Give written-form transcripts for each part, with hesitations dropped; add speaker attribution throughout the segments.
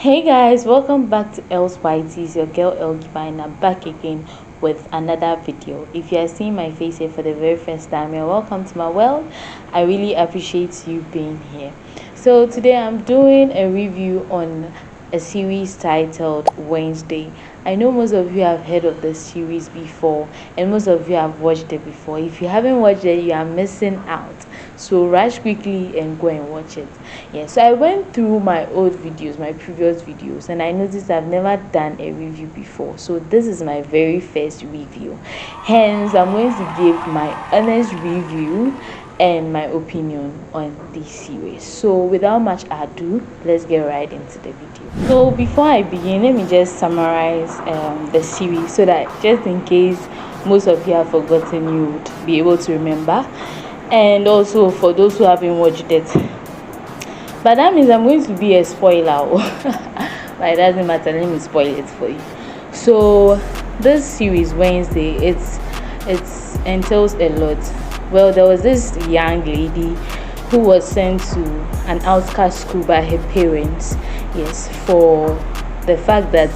Speaker 1: Hey guys, welcome back to El's Whitey's, your girl El Gibina, back again with another video. If you are seeing my face here for the very first time, you're welcome to my world. I really appreciate you being here. So today I'm doing a review on a series titled Wednesday. I know most of you have heard of the series before and most of you have watched it before. If you haven't watched it, you are missing out. So rush quickly and go and watch it. Yeah, so I went through my old videos, my previous videos, and I noticed I've never done a review before. So this is my very first review. Hence, I'm going to give my honest review and my opinion on this series. So without much ado, let's get right into the video. So before I begin, let me just summarize the series so that just in case most of you have forgotten, you would be able to remember. And also for those who haven't watched it, but that means I'm going to be a spoiler. But it doesn't matter, let me spoil it for you. So this series Wednesday, it's entails a lot. Well, there was this young lady who was sent to an outcast school by her parents, yes, for the fact that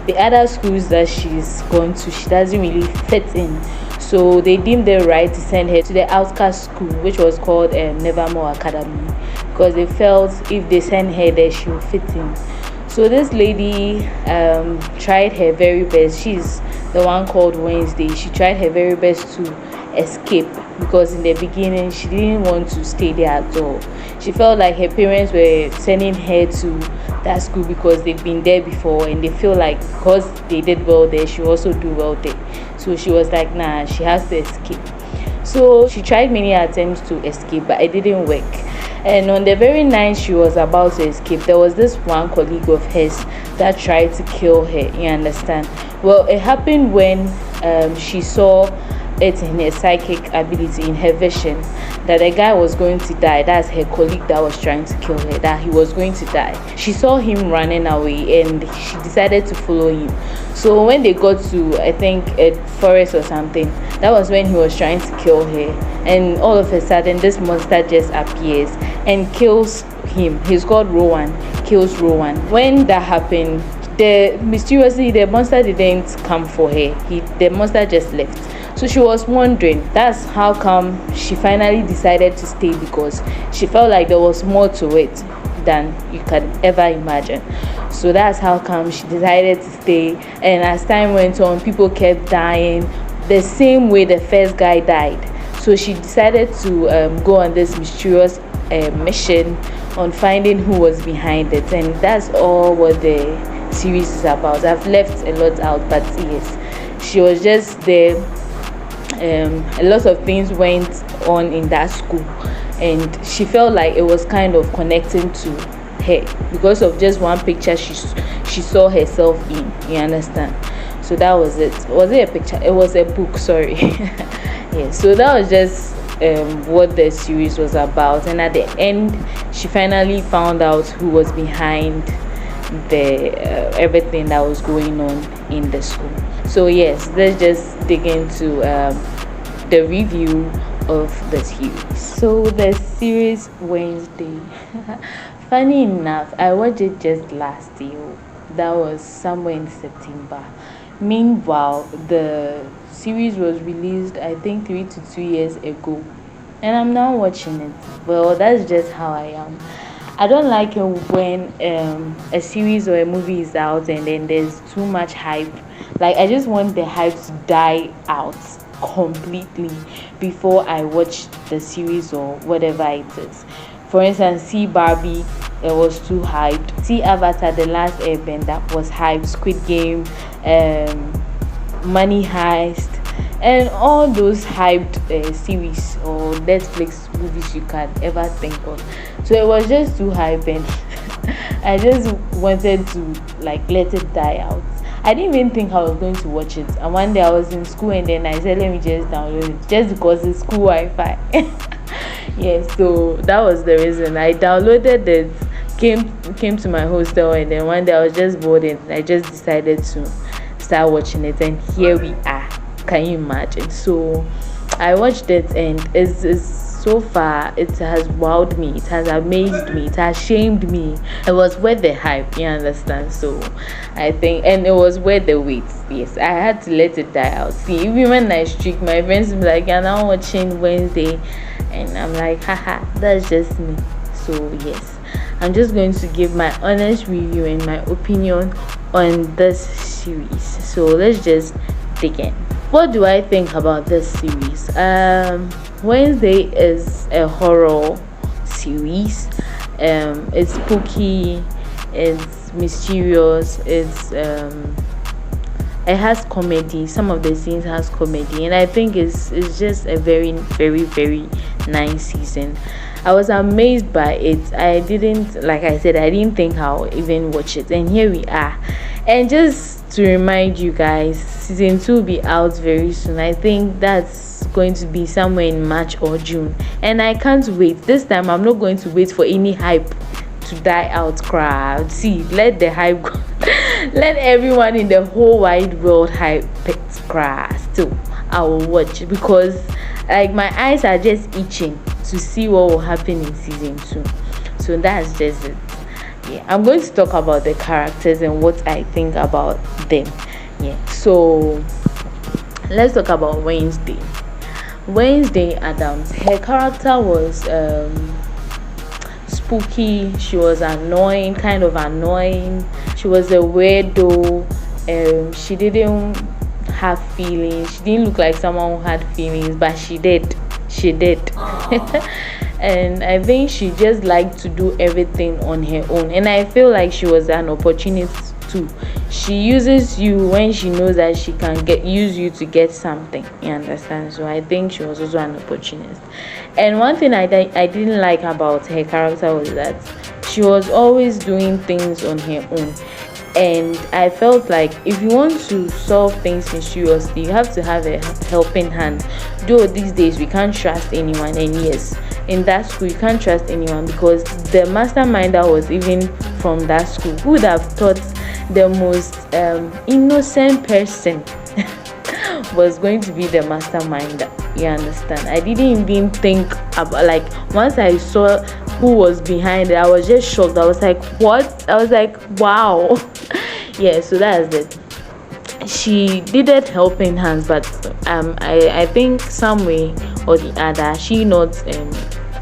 Speaker 1: the other schools that she's gone to, she doesn't really fit in. So they deemed it right to send her to the outcast school, which was called Nevermore Academy, because they felt if they send her there, she will fit in. So this lady tried her very best. She's the one called Wednesday. She tried her very best to escape, because in the beginning she didn't want to stay there at all. She felt like her parents were sending her to that school because they've been there before and they feel like because they did well there, she also do well there. So she was like, nah, she has to escape. So she tried many attempts to escape, but it didn't work. And on the very night she was about to escape, there was this one colleague of hers that tried to kill her, you understand. Well, it happened when she saw it in her psychic ability, in her vision, that the guy was going to die. That's her colleague that was trying to kill her, that he was going to die. She saw him running away and she decided to follow him. So when they got to, I think, a forest or something, that was when he was trying to kill her, and all of a sudden this monster just appears and kills him. He's called Rowan, kills Rowan. When that happened, mysteriously the monster didn't come for her. The monster just left. So she was wondering, that's how come she finally decided to stay, because she felt like there was more to it than you could ever imagine. So that's how come she decided to stay. And as time went on, people kept dying the same way the first guy died. So she decided to go on this mysterious mission on finding who was behind it. And that's all what the series is about. I've left a lot out, but yes, she was just there. A lot of things went on in that school, and she felt like it was kind of connecting to her because of just one picture she saw herself in, you understand. So that was it. Was it a picture? It was a book, sorry. Yeah, so that was just what the series was about, and at the end she finally found out who was behind the everything that was going on in the school. So yes, let's just dig into the review of the series. So the series Wednesday. Funny enough, I watched it just last year. That was somewhere in September. Meanwhile, the series was released, I think, 3 to 2 years ago, and I'm now watching it. Well, that's just how I am. I don't like it when a series or a movie is out and then there's too much hype. Like, I just want the hype to die out completely before I watch the series or whatever it is. For instance, see Barbie, it was too hyped. See Avatar, The Last Airbender, was hyped. Squid Game, Money Heist, and all those hyped series or Netflix movies you can ever think of. So it was just too hyped, and I just wanted to like let it die out. I didn't even think I was going to watch it, and one day I was in school and then I said, let me just download it just because it's school Wi-Fi. Yeah, so that was the reason I downloaded it. Came to my hostel, and then one day I was just bored and I just decided to start watching it, and here we are. Can you imagine? So I watched it, and it's so far it has wowed me, it has amazed me, it has shamed me. It was worth the hype, you understand? So I think, and it was worth the wait. Yes, I had to let it die out. See, even when I streak, my friends be like, "You're now watching Wednesday," and I'm like, haha, that's just me. So yes, I'm just going to give my honest review and my opinion on this series. So let's just dig in. What do I think about this series? Wednesday is a horror series. It's spooky, it's mysterious, it has comedy. Some of the scenes has comedy, and I think it's just a very very very nice season. I was amazed by it. I didn't, like I said, I didn't think I'll even watch it, and here we are. And just to remind you guys, season 2 will be out very soon. I think that's going to be somewhere in March or June, and I can't wait. This time I'm not going to wait for any hype to die out. Crowd, see, let the hype go. Let everyone in the whole wide world hype it. Crowd, still I will watch, because like my eyes are just itching to see what will happen in season 2. So that's just it. Yeah, I'm going to talk about the characters and what I think about them. Yeah, so let's talk about Wednesday. Wednesday Adams, her character was spooky. She was annoying, kind of annoying. She was a weirdo. She didn't have feelings. She didn't look like someone who had feelings, but she did. And I think she just liked to do everything on her own, and I feel like she was an opportunist too. She uses you when she knows that she can use you to get something, you understand? So I think she was also an opportunist. And one thing I didn't like about her character was that she was always doing things on her own. And I felt like if you want to solve things mysteriously, you have to have a helping hand. Though these days we can't trust anyone, and yes, in that school you can't trust anyone, because the masterminder was even from that school. Who would have thought the most innocent person was going to be the masterminder? You understand? I didn't even think about, like, once I saw who was behind it, I was just shocked. I was like, what? I was like, wow. Yeah, so that's it. She needed helping hands, but I think some way or the other, she not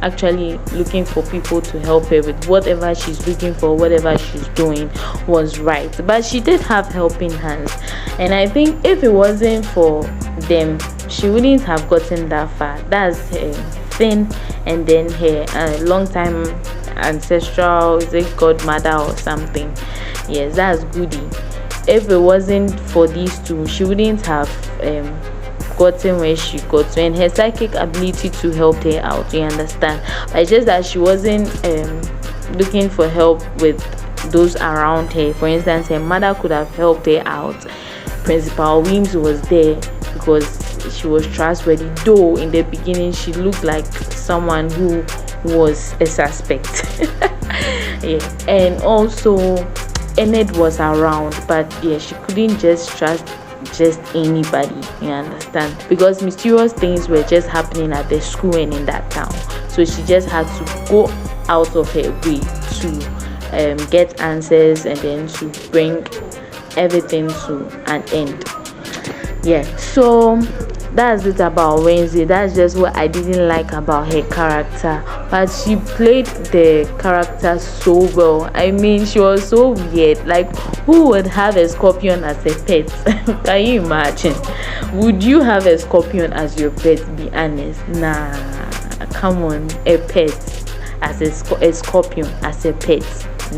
Speaker 1: actually looking for people to help her with whatever she's looking for. Whatever she's doing was right, but she did have helping hands, and I think if it wasn't for them, she wouldn't have gotten that far. That's her thing. And then her long time ancestral, is it godmother or something? Yes, that's goody. If it wasn't for these two, she wouldn't have gotten where she got to, and her psychic ability to help her out, you understand? But it's just that she wasn't looking for help with those around her. For instance, her mother could have helped her out. Principal Weems was there because she was trustworthy, though in the beginning she looked like someone who was a suspect. Yeah, and also Enid was around, but yeah, she couldn't just trust just anybody, you understand? Because mysterious things were just happening at the school and in that town, so she just had to go out of her way to get answers and then to bring everything to an end. Yeah, so that's it about Wednesday. That's just what I didn't like about her character, but she played the character so well. I mean, she was so weird. Like, who would have a scorpion as a pet? Can you imagine? Would you have a scorpion as your pet? Be honest. Nah, come on. A pet as a scorpion as a pet?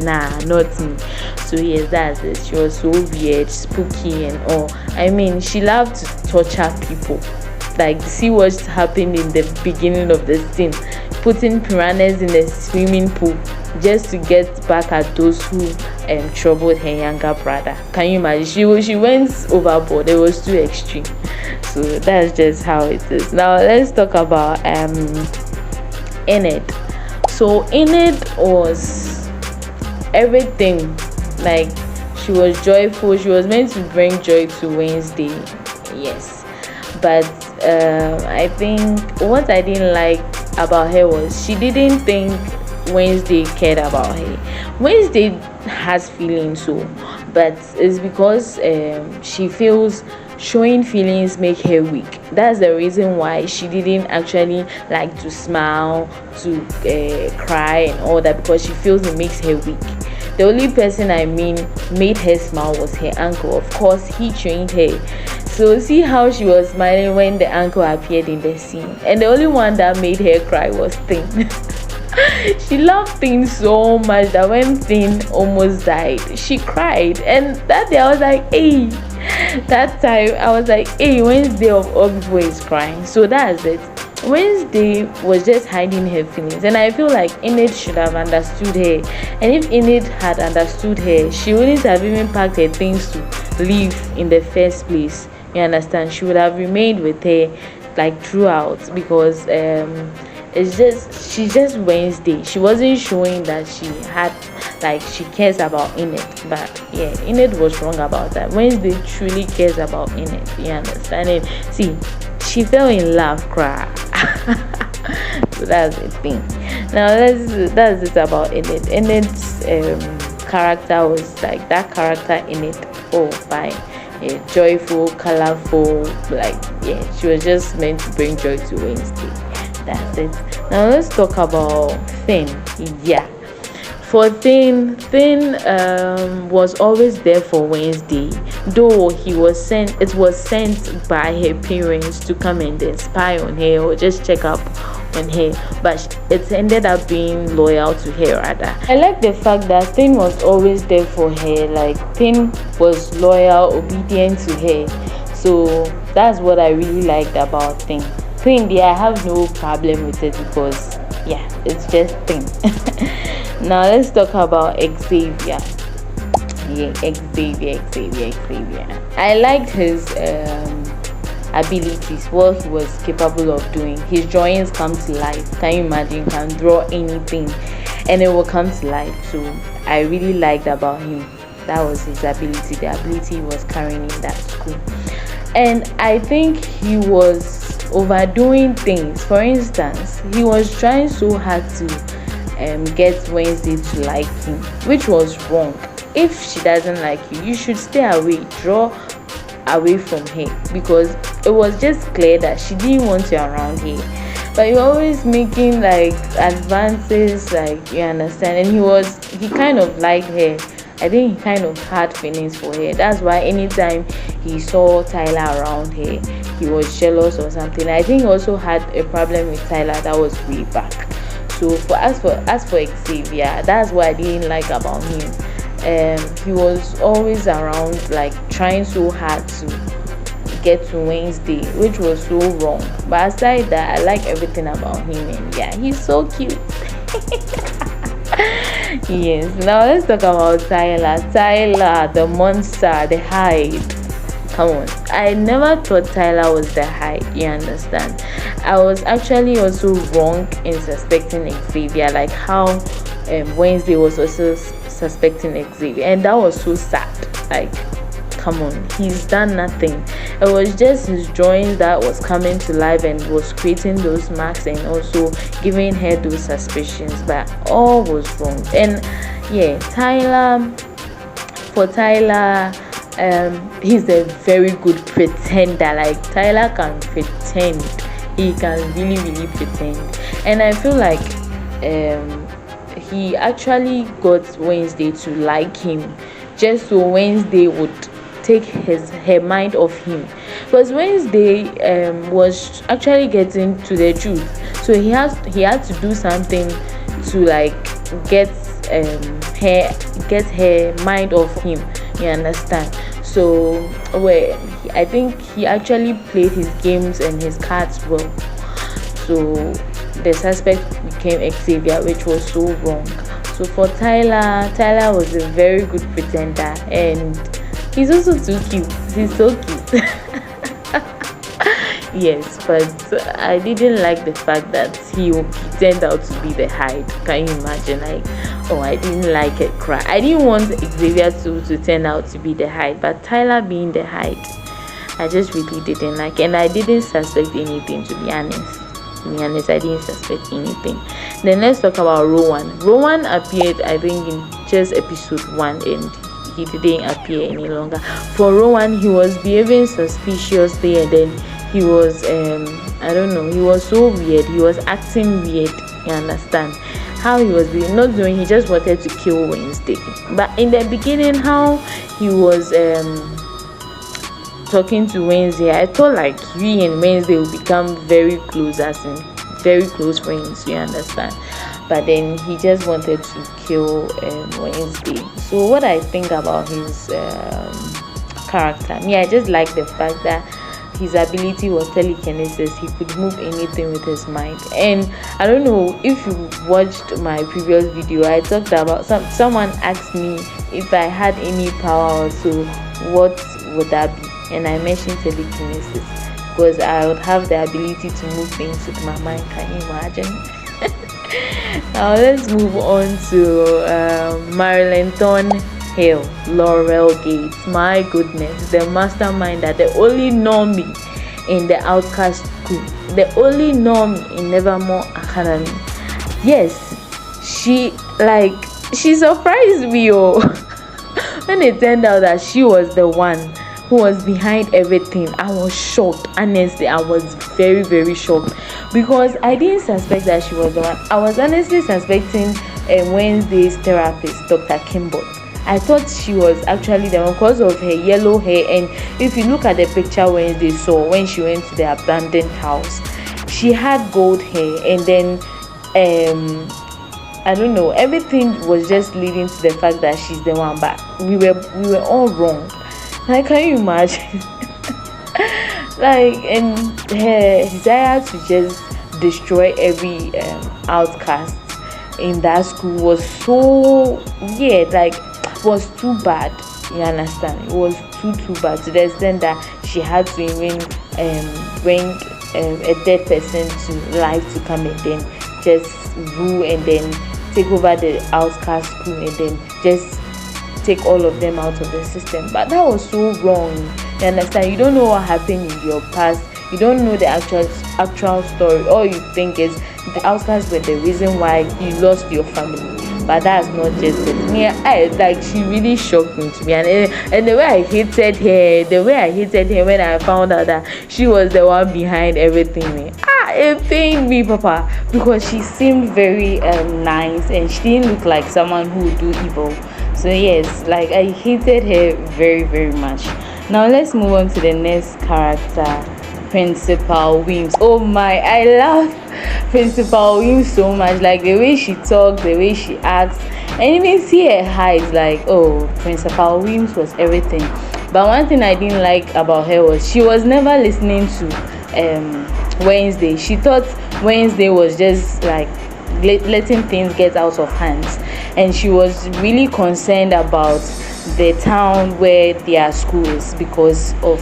Speaker 1: Nah, not me. So yes, that's it. She was so weird, spooky and all. I mean, she loved to torture people. Like, see what happened in the beginning of the scene, putting piranhas in a swimming pool just to get back at those who troubled her younger brother. Can you imagine? She went overboard. It was too extreme. So that's just how it is. Now let's talk about Enid. So Enid was everything. Like, she was joyful. She was meant to bring joy to Wednesday, yes, but I think what I didn't like about her was she didn't think Wednesday cared about her. Wednesday has feelings, so, but it's because she feels showing feelings make her weak. That's the reason why she didn't actually like to smile, to cry and all that, because she feels it makes her weak. The only person I mean made her smile was her uncle. Of course, he trained her. So see how she was smiling when the uncle appeared in the scene. And the only one that made her cry was Thin. She loved Thin so much that when Thin almost died, she cried. And that day I was like, hey. That time I was like, hey, Wednesday of all people is crying. So that's it. Wednesday was just hiding her feelings, and I feel like Enid should have understood her. And if Enid had understood her, she wouldn't have even packed her things to leave in the first place. You understand? She would have remained with her like throughout, because she's just Wednesday. She wasn't showing that she had, like, she cares about Enid. But yeah, Enid was wrong about that. Wednesday truly cares about Enid. You understand it? See, she fell in love, cry. So that's the thing. Now that's it about Enid. Enid's character was like that character in it. Oh, fine. Yeah, joyful, colorful, like, yeah, she was just meant to bring joy to Wednesday. That's it. Now let's talk about Thin. Yeah, for Thin was always there for Wednesday, though it was sent by her parents to come and then spy on her or just check up on her, but it ended up being loyal to her rather. I like the fact that Thin was always there for her, like Thin was loyal, obedient to her. So that's what I really liked about Thin. I have no problem with it, because yeah, it's just Thin. Now let's talk about Xavier. Yeah, Xavier. I liked his abilities, what he was capable of doing. His drawings come to life. Can you imagine? Can draw anything and it will come to life. So I really liked about him. That was his ability, the ability he was carrying in that school. And I think he was overdoing things. For instance, he was trying so hard to get Wednesday to like him, which was wrong. If she doesn't like you, you should stay away, draw away from her, because it was just clear that she didn't want you around here. But you're always making like advances, like, you understand. And he kind of liked her. I think he kind of had feelings for her. That's why anytime he saw Tyler around her, he was jealous or something. I think he also had a problem with Tyler that was way back. So as for Xavier, that's what I didn't like about him. He was always around, like trying so hard to get to Wednesday, which was so wrong. But aside that, I like everything about him, and yeah, he's so cute. Yes, now let's talk about Tyler, the monster, the Hyde. Come on, I never thought Tyler was the Hyde. You understand? I was actually also wrong in suspecting Xavier, like how Wednesday was also suspecting Xavier, and that was so sad. Like, come on, he's done nothing. It was just his drawings that was coming to life and was creating those marks and also giving her those suspicions, but all was wrong. And yeah, for Tyler, he's a very good pretender. Like, Tyler can pretend. He can really pretend. And I feel like he actually got Wednesday to like him, just so Wednesday would take her mind off him, because Wednesday was actually getting to the truth. So he had to do something to like get her mind off him. You understand? So I think he actually played his games and his cards well. So the suspect became Xavier, which was so wrong. So for Tyler was a very good pretender, and he's also too cute. He's so cute. Yes, but I didn't like the fact that he turned out to be the Hyde. Can you imagine? Like, oh, I didn't like it. Cry. I didn't want Xavier to turn out to be the Hyde, but Tyler being the Hyde, I just really didn't like, and I didn't suspect anything, to be honest. to be honest, I didn't suspect anything. Then let's talk about Rowan. Rowan appeared, I think, in just episode 1, and he didn't appear any longer. For Rowan, he was behaving suspiciously, and then he was I don't know, he was so weird. He was acting weird. You understand how he was being, not doing, he just wanted to kill Wednesday. But in the beginning, how he was talking to Wednesday, I thought like he and Wednesday will become very close, as in very close friends, you understand. But then he just wanted to kill Wednesday. So what I think about his character, I just like the fact that his ability was telekinesis. He could move anything with his mind. And I don't know if you watched my previous video, I talked about someone asked me if I had any power or so, what would that be? And I mentioned telekinesis, because I would have the ability to move things with my mind. Can you imagine? Now let's move on to Marilyn Thornhill, Laurel Gates. My goodness, the mastermind, that the only normie in the outcast school, the only normie in Nevermore Academy. Yes, she surprised me when it turned out that she was the one who was behind everything. I was shocked. Honestly, I was very, very shocked, because I didn't suspect that she was the one. I was honestly suspecting Wednesday's therapist, Dr. Kimball. I thought she was actually the one because of her yellow hair. And if you look at the picture Wednesday saw when she went to the abandoned house, she had gold hair, and then I don't know, everything was just leading to the fact that she's the one. But we were all wrong. Like, can you imagine? Like, and her desire to just destroy every outcast in that school was so weird. Like, was too bad. You understand? It was too bad, to the extent that she had to even bring a dead person to life to come and then just rule and then take over the outcast school and then just take all of them out of the system. But that was so wrong. You understand? You don't know what happened in your past. You don't know the actual story. All you think is the outcasts were the reason why you lost your family. But that's not just it. She really shocked me, to be honest. And the way I hated her when I found out that she was the one behind everything. It pained me, Papa, because she seemed very nice, and she didn't look like someone who would do evil. So yes, I hated her very, very much. Now let's move on to the next character, Principal Weems. Oh my, I love Principal Weems so much. Like, the way she talks, the way she acts, and even see her eyes, Principal Weems was everything. But one thing I didn't like about her was she was never listening to Wednesday. She thought Wednesday was just letting things get out of hands, and she was really concerned about the town where their school is because of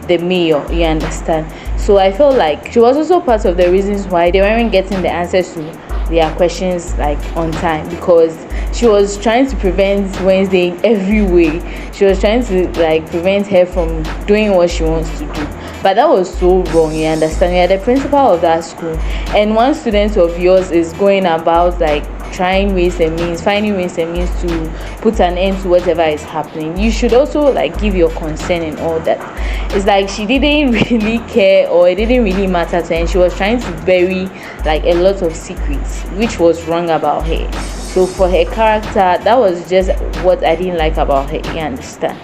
Speaker 1: the mayor, you understand. So I felt like she was also part of the reasons why they weren't getting the answers to their questions on time, because she was trying to prevent Wednesday in every way. She was trying to prevent her from doing what she wants to do. But that was so wrong, you understand. You're the principal of that school, and one student of yours is going about finding ways and means to put an end to whatever is happening. You should also give your consent and all that. It's she didn't really care, or it didn't really matter to her, and she was trying to bury a lot of secrets, which was wrong about her. So for her character, that was just what I didn't like about her, you understand.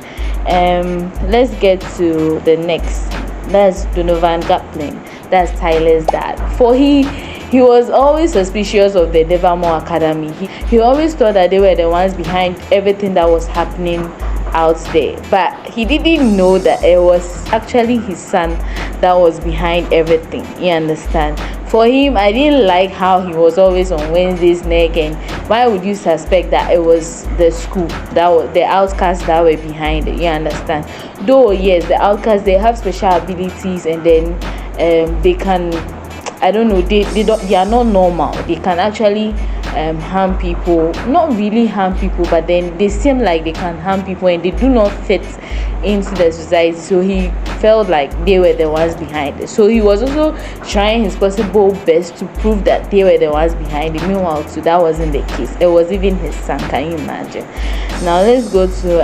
Speaker 1: Let's get to the next. That's Donovan Gatlin. That's Tyler's dad. For he was always suspicious of the Nevermore Academy. He always thought that they were the ones behind everything that was happening out there. But he didn't know that it was actually his son that was behind everything. You understand? For him, I didn't like how he was always on Wednesday's neck. And why would you suspect that it was the school, that was the outcasts that were behind it? You understand? Though yes, the outcasts, they have special abilities, and then they can, I don't know, they are not normal. They can actually harm people. Not really harm people, but then they seem like they can harm people, and they do not fit into the society, so he felt like they were the ones behind it. So he was also trying his possible best to prove that they were the ones behind it. Meanwhile, too, that wasn't the case. It was even his son. Can you imagine? Now let's go to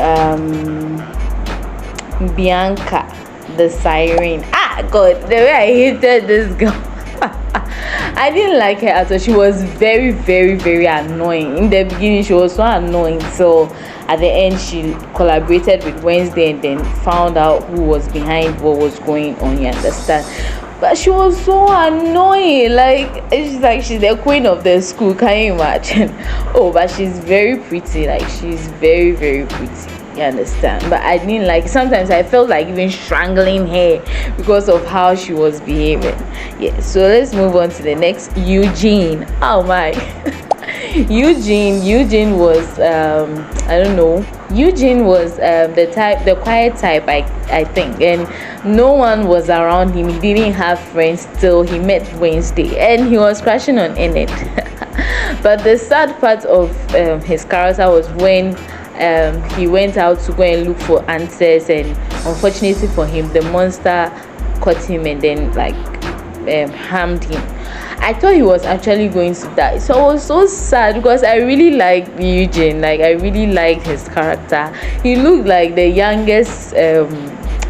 Speaker 1: Bianca, the siren. God, the way I hated this girl. I didn't like her at all. She was very, very, very annoying. In the beginning, she was so annoying. So at the end, she collaborated with Wednesday and then found out who was behind what was going on. You understand? But she was so annoying. She's the queen of the school. Can you imagine? Oh, but she's very pretty. Like, she's very, very pretty. You understand? But I didn't like, sometimes I felt like even strangling her because of how she was behaving. Yeah, so let's move on to the next. Eugene. Oh my. Eugene was I don't know. Eugene was the quiet type, I think, and no one was around him. He didn't have friends till he met Wednesday, and he was crashing on Enid. But the sad part of his character was when he went out to go and look for answers, and unfortunately for him, the monster caught him and then harmed him. I thought he was actually going to die, so I was so sad because I really liked Eugene. Like, I really liked his character. He looked like the youngest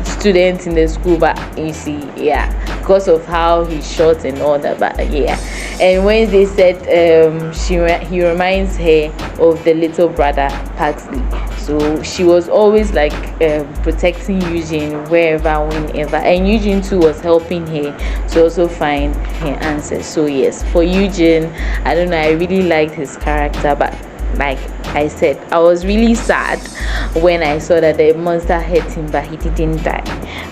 Speaker 1: student in the school, but you see, yeah, because of how he's short and all that. But yeah, and when they said he reminds her of the little brother Paxley, so she was always like protecting Eugene wherever, whenever, and Eugene too was helping her to also find her answers. So yes, for Eugene, I don't know, I really liked his character, but like I said, I was really sad when I saw that the monster hit him, but he didn't die.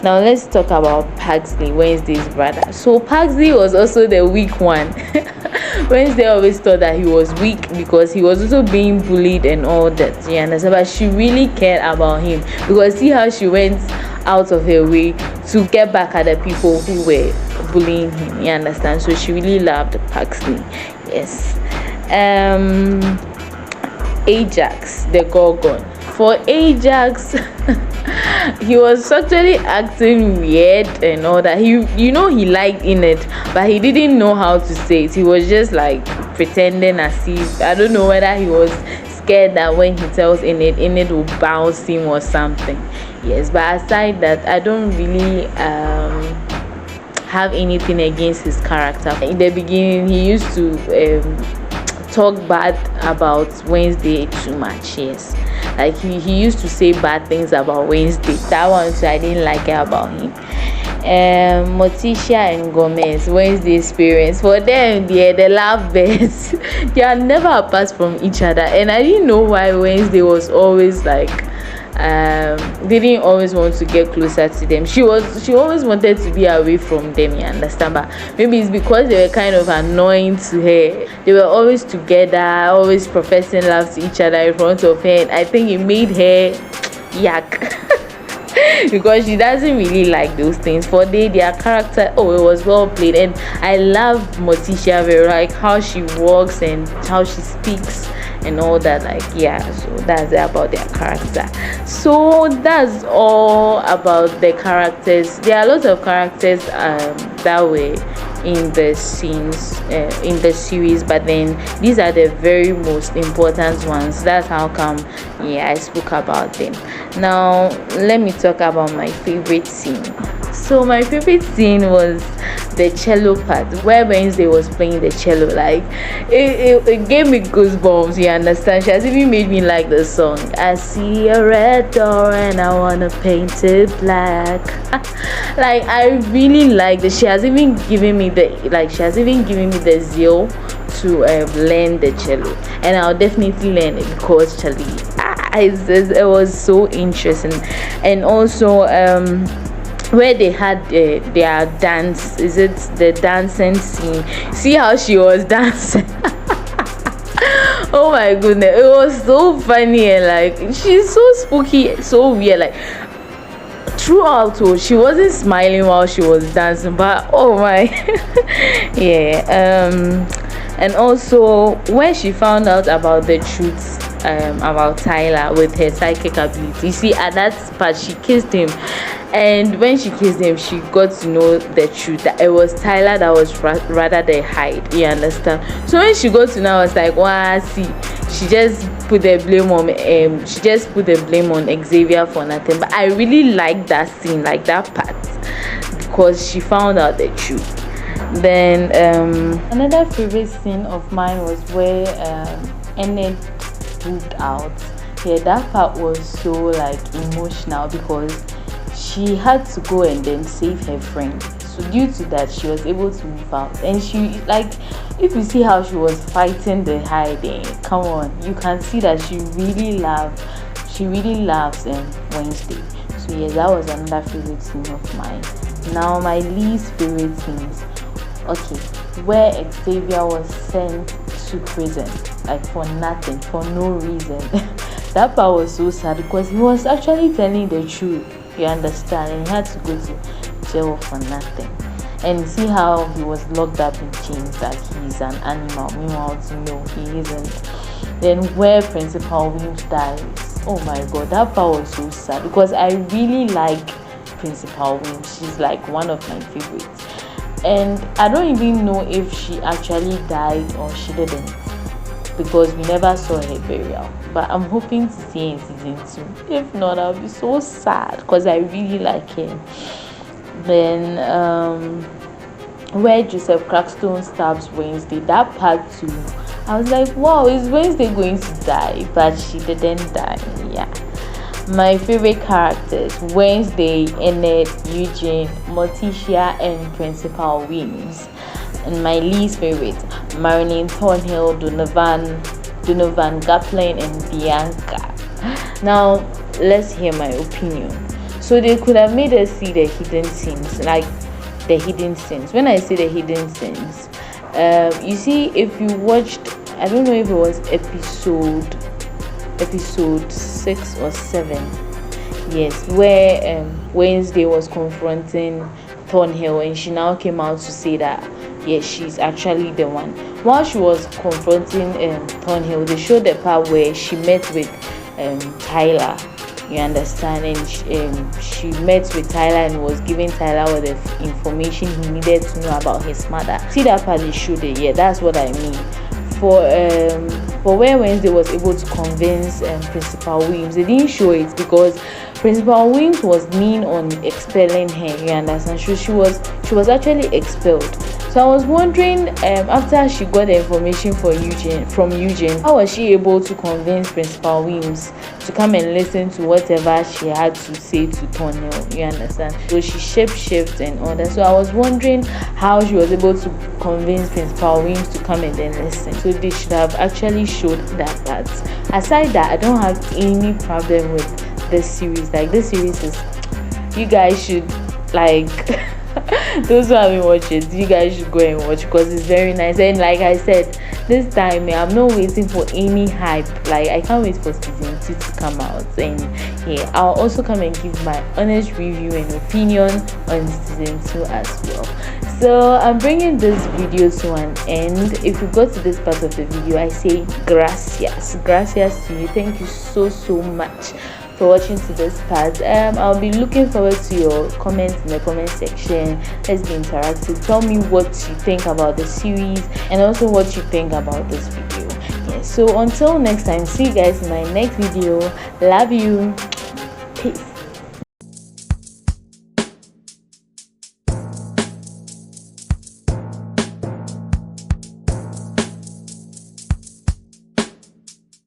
Speaker 1: Now let's talk about Pugsley, Wednesday's brother. So Pugsley was also the weak one. Wednesday always thought that he was weak because he was also being bullied and all that. You understand? But she really cared about him, because see how she went out of her way to get back at the people who were bullying him. You understand? So she really loved Pugsley. Yes. Ajax, the Gorgon. For Ajax, he was actually acting weird and all that. He liked Enid, but he didn't know how to say it. He was just like pretending as if, I don't know whether he was scared that when he tells Enid will bounce him or something. Yes, but aside that, I don't really have anything against his character. In the beginning, he used to talk bad about Wednesday too much. Yes, like he used to say bad things about Wednesday. That one too, I didn't like it about him. Morticia and Gomez, Wednesday's parents, for them, the love birds. They are never apart from each other, and I didn't know why Wednesday was always like didn't always want to get closer to them. She always wanted to be away from them, you understand? But maybe it's because they were kind of annoying to her. They were always together, always professing love to each other in front of her, and I think it made her yuck. Because she doesn't really like those things. For their character, it was well played, and I love Morticia very, like how she walks and how she speaks and all that. Like, yeah, so that's it about their character. So that's all about the characters. There are lots of characters that way in the scenes in the series, but then these are the very most important ones. That's how come I spoke about them. Now let me talk about my favorite scene. So my favorite scene was the cello part, where Wednesday was playing the cello. Like, it gave me goosebumps, you understand? She has even made me like the song. I see a red door and I wanna paint it black. Like, I really like this. She has even given me the zeal to learn the cello, and I'll definitely learn it because Charlie, it was so interesting. And also where they had their dance, is it the dancing scene? See how she was dancing. Oh my goodness, it was so funny, and like, she's so spooky, so weird. Like, throughout, she wasn't smiling while she was dancing, but oh my. Yeah. And also when she found out about the truth about Tyler with her psychic ability. You see, at that part she kissed him, and when she kissed him she got to know the truth that it was Tyler that was rather than Hyde. You understand? So when she got to know, I was like, wow, see, she just put the blame on Xavier for nothing. But I really like that scene, like that part, because she found out the truth. Then another favorite scene of mine was where Enid moved out. Yeah, that part was so like emotional because she had to go and then save her friend. So due to that, she was able to move out. And she, like, if you see how she was fighting the hiding, come on, you can see that she really loves Wednesday. So yeah, that was another favorite scene of mine. Now my least favorite scenes. Okay, where Xavier was sent to prison, like for nothing, for no reason. That part was so sad because he was actually telling the truth, you understand, and he had to go to jail for nothing. And see how he was locked up in chains, like he's an animal. Meanwhile, no, he isn't. Then where Principal Williams dies, oh my god, that part was so sad because I really like Principal Williams. She's like one of my favorites. And I don't even know if she actually died or she didn't, because we never saw her burial. But I'm hoping to see her in season 2. If not, I'll be so sad because I really like her. Then where Joseph Crackstone stabs Wednesday, that part too, I was like, wow, is Wednesday going to die? But she didn't die. Yeah. My favorite characters: Wednesday, Enid, Eugene, Morticia, and Principal Williams. And my least favorite: Marilyn Thornhill, Donovan Gaplin, and Bianca. Now let's hear my opinion. So they could have made us see the hidden scenes, like the hidden scenes. When I say the hidden scenes, you see, if you watched, I don't know if it was episode 6 or 7, yes, where Wednesday was confronting Thornhill, and she now came out to say that yes, she's actually the one. While she was confronting Thornhill, they showed the part where she met with Tyler, you understand, and she met with Tyler and was giving Tyler all the information he needed to know about his mother. See that part they showed it? Yeah, that's what I mean. For where Wednesday was able to convince Principal Williams, they didn't show it because Principal Williams was mean on expelling her, you understand. She was actually expelled. So I was wondering, after she got the information from Eugene, how was she able to convince Principal Williams to come and listen to whatever she had to say to Thornhill, you understand? So she shapeshift and all that. So I was wondering how she was able to convince Principal Williams to come and then listen. So they should have actually showed that part. Aside that, I don't have any problem with this series. Like, this series is, you guys should, like, those who haven't watched it, you guys should go and watch because it's very nice. And like I said, this time I'm not waiting for any hype. Like, I can't wait for season 2 to come out. And yeah, I'll also come and give my honest review and opinion on season 2 as well. So I'm bringing this video to an end. If you got to this part of the video, I say gracias to you. Thank you so much for watching to this part. I'll be looking forward to your comments in the comment section. Let's be interactive. Tell me what you think about the series and also what you think about this video. Yeah, so until next time, see you guys in my next video. Love you.